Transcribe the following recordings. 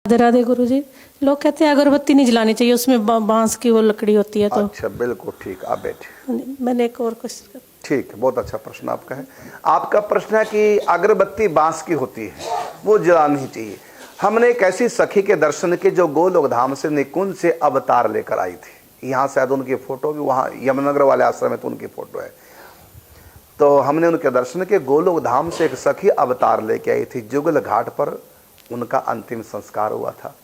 राधे राधे गुरुजी। लोग कहते हैं अगरबत्ती नहीं जलानी चाहिए, उसमें बांस की वो लकड़ी होती है। तो अच्छा, बिल्कुल ठीक। आप बैठे। मैंने एक और क्वेश्चन। ठीक है, बहुत अच्छा प्रश्न आपका है। आपका प्रश्न है कि अगरबत्ती बांस की होती है, वो जलानी ही चाहिए। हमने एक ऐसी सखी के दर्शन के जो गोलोक धाम से निकुंज से अवतार लेकर आई थी। यहाँ शायद उनकी फोटो भी, वहाँ यमुनानगर वाले आश्रम में तो उनकी फोटो है। तो हमने उनके दर्शन के गोलोक धाम से एक सखी अवतार लेके आई थी। जुगल घाट पर उनका अंतिम संस्कार हुआ था।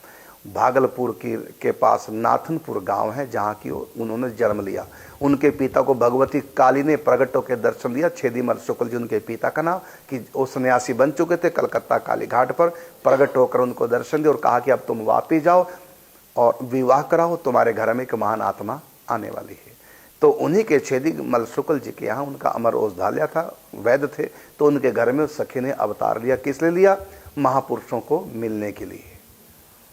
भागलपुर के पास नाथनपुर गांव है, जहां की उन्होंने जन्म लिया। उनके पिता को भगवती काली ने प्रगट होकर दर्शन दिया। छेदीमल शुक्ल जी उनके पिता का नाम, कि वो सन्यासी बन चुके थे। कलकत्ता काली घाट पर प्रगट होकर उनको दर्शन दिया और कहा कि अब तुम वापिस जाओ और विवाह कराओ, तुम्हारे घर में एक महान आत्मा आने वाली है। तो उन्हीं के छेदीमल शुक्ल जी के यहाँ उनका अमर औषधालय था, वैद्य थे। तो उनके घर में उस सखी ने अवतार लिया। किस लिए लिया? महापुरुषों को मिलने के लिए।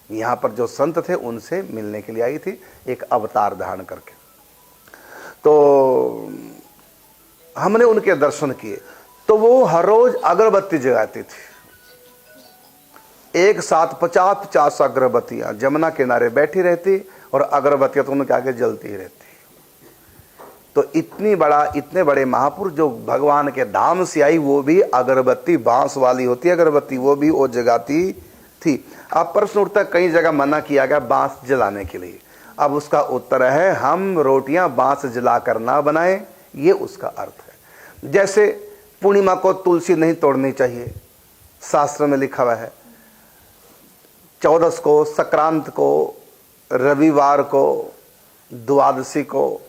यहाँ पर जो संत थे उनसे मिलने के लिए आई थी, एक अवतार धारण करके। तो हमने उनके दर्शन किए। तो वो हर रोज अगरबत्ती जगाती थी। एक साथ 50-50 अगरबत्तियां जमुना किनारे बैठी रहती और अगरबत्तियां तो उनके आगे जलती ही रहती। तो इतने बड़े महापुरुष जो भगवान के धाम से आई, वो भी अगरबत्ती बांस वाली होती है अगरबत्ती, वो भी वो जगाती थी। अब प्रश्न उठता, कई जगह मना किया गया बांस जलाने के लिए। अब उसका उत्तर है, हम रोटियां बांस जलाकर ना बनाएं, ये उसका अर्थ है। जैसे पूर्णिमा को तुलसी नहीं तोड़नी चाहिए, शास्त्र में लिखा हुआ है। 14 को, संक्रांत को, रविवार को, द्वादशी को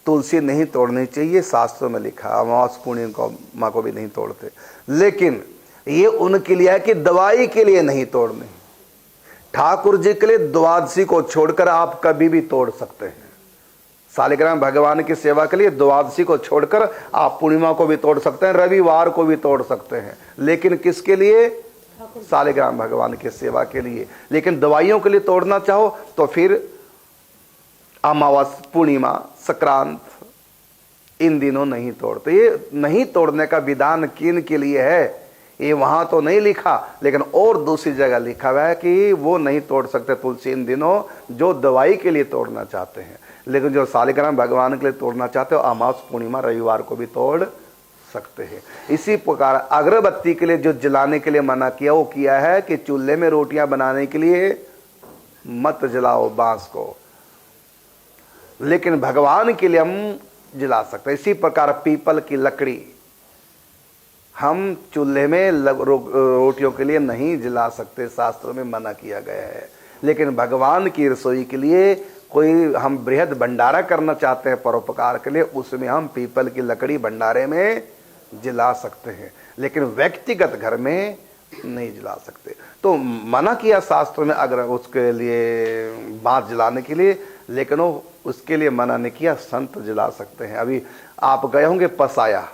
तुलसी नहीं तोड़नी चाहिए, शास्त्रों में लिखा। अमावस पूर्णिमा को भी नहीं तोड़ते। लेकिन ये उनके लिए है कि दवाई के लिए नहीं तोड़नी। ठाकुर जी के लिए द्वादशी को छोड़कर आप कभी भी तोड़ सकते हैं। शालिग्राम भगवान की सेवा के लिए द्वादशी को छोड़कर आप पूर्णिमा को भी तोड़ सकते हैं, रविवार को भी तोड़ सकते हैं। लेकिन किसके लिए? शालिग्राम भगवान की सेवा के लिए। लेकिन दवाइयों के लिए तोड़ना चाहो तो फिर अमावस, पूर्णिमा, संक्रांत, इन दिनों नहीं तोड़ते। ये नहीं तोड़ने का विधान किन के लिए है ये वहां तो नहीं लिखा, लेकिन और दूसरी जगह लिखा हुआ है कि वो नहीं तोड़ सकते तुलसी इन दिनों, जो दवाई के लिए तोड़ना चाहते हैं। लेकिन जो शालिग्राम भगवान के लिए तोड़ना चाहते हो, अमावस, पूर्णिमा, रविवार को भी तोड़ सकते हैं। इसी प्रकार अगरबत्ती के लिए जो जलाने के लिए मना किया, वो किया है कि चूल्हे में रोटियां बनाने के लिए मत जलाओ बांस को, लेकिन भगवान के लिए हम जला सकते हैं। इसी प्रकार पीपल की लकड़ी हम चूल्हे में रोटियों के लिए नहीं जला सकते, शास्त्रों में मना किया गया है। लेकिन भगवान की रसोई के लिए कोई हम बृहद भंडारा करना चाहते हैं परोपकार के लिए, उसमें हम पीपल की लकड़ी भंडारे में जला सकते हैं, लेकिन व्यक्तिगत घर में नहीं जला सकते। तो मना किया शास्त्रों में अगर उसके लिए बांस जलाने के लिए, लेकिन वो उसके लिए मना नहीं किया, संत जला सकते हैं। अभी आप गए होंगे पसाया,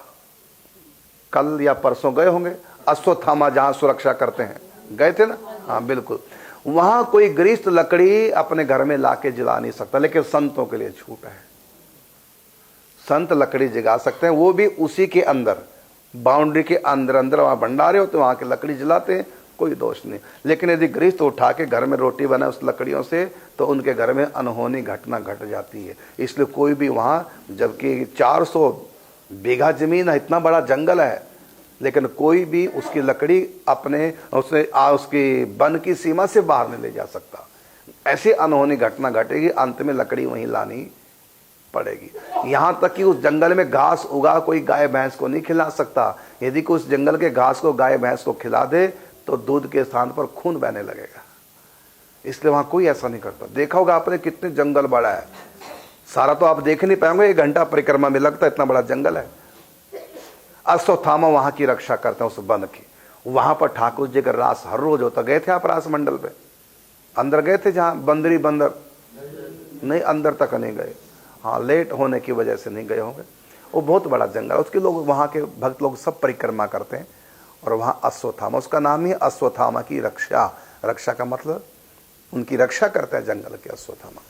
कल या परसों गए होंगे, अश्वत्थामा जहां सुरक्षा करते हैं, गए थे ना? हाँ बिल्कुल। वहां कोई गृहस्थ लकड़ी अपने घर में लाके जला नहीं सकता, लेकिन संतों के लिए छूट है। संत लकड़ी जगा सकते हैं, वो भी उसी के अंदर, बाउंड्री के अंदर अंदर वहां भंडारे होते वहां की लकड़ी जलाते हैं, कोई दोष नहीं। लेकिन यदि गृहस्थ उठा के घर में रोटी बनाए उस लकड़ियों से, तो उनके घर में अनहोनी घटना घट जाती है। इसलिए कोई भी वहां, जबकि 400 बीघा जमीन है, इतना बड़ा जंगल है, लेकिन कोई भी उसकी लकड़ी अपने उसकी वन की सीमा से बाहर नहीं ले जा सकता। ऐसी अनहोनी घटना घटेगी, अंत में लकड़ी वहीं लानी पड़ेगी। यहां तक कि उस जंगल में घास उगा कोई गाय भैंस को नहीं खिला सकता। यदि कोई उस जंगल के घास को गाय भैंस को खिला दे तो दूध के स्थान पर खून बहने लगेगा। इसलिए वहां कोई ऐसा नहीं करता। देखा होगा आपने कितने जंगल बड़ा है, सारा तो आप देख नहीं पाएंगे, 1 घंटा परिक्रमा में लगता है, इतना बड़ा जंगल है। अश्वत्थामा वहां की रक्षा करते हैं उस वन की। वहां पर ठाकुर जी का रास हर रोज होता। गए थे आप रास मंडल पे? अंदर गए थे जहां बंदरी बंदर? नहीं, अंदर तक नहीं गए। हाँ, लेट होने की वजह से नहीं गए होंगे। वो बहुत बड़ा जंगल है, उसके लोग, वहां के भक्त लोग सब परिक्रमा करते हैं। और वहां अश्वत्थामा, उसका नाम ही अश्वत्थामा की रक्षा। रक्षा का मतलब उनकी रक्षा करता है जंगल के अश्वत्थामा।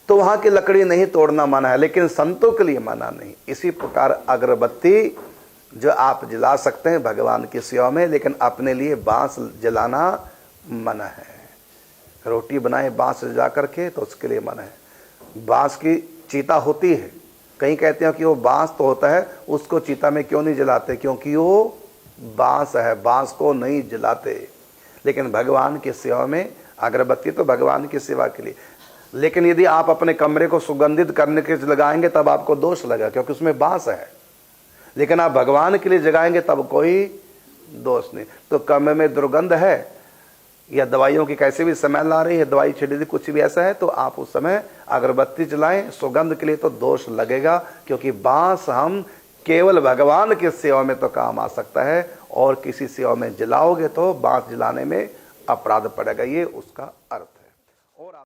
तो वहां की लकड़ी नहीं तोड़ना मना है, लेकिन संतों के लिए मना नहीं। इसी प्रकार अगरबत्ती जो आप जला सकते हैं भगवान की सेवा में, लेकिन अपने लिए बांस जलाना मना है। रोटी बनाए बांस जला करके तो उसके लिए मन है। बांस की चिता होती है, कहीं कहते हैं कि वो बांस तो होता है, उसको चिता में क्यों नहीं जलाते, क्योंकि वो बांस है, बांस को नहीं जलाते। लेकिन भगवान की सेवा में अगरबत्ती तो भगवान की सेवा के लिए। लेकिन यदि आप अपने कमरे को सुगंधित करने के लिए लगाएंगे तब आपको दोष लगेगा, क्योंकि उसमें बांस है। लेकिन आप भगवान के लिए जगाएंगे तब कोई दोष नहीं। तो कमरे में दुर्गंध है या दवाइयों की कैसे भी स्मेल आ रही है, दवाई छिड़ी दी, कुछ भी ऐसा है, तो आप उस समय अगरबत्ती जलाएं सुगंध के लिए, तो दोष लगेगा। क्योंकि बांस हम केवल भगवान की सेवा में तो काम आ सकता है, और किसी सेवा में जलाओगे तो बांस जलाने में अपराध पड़ेगा, ये उसका अर्थ है।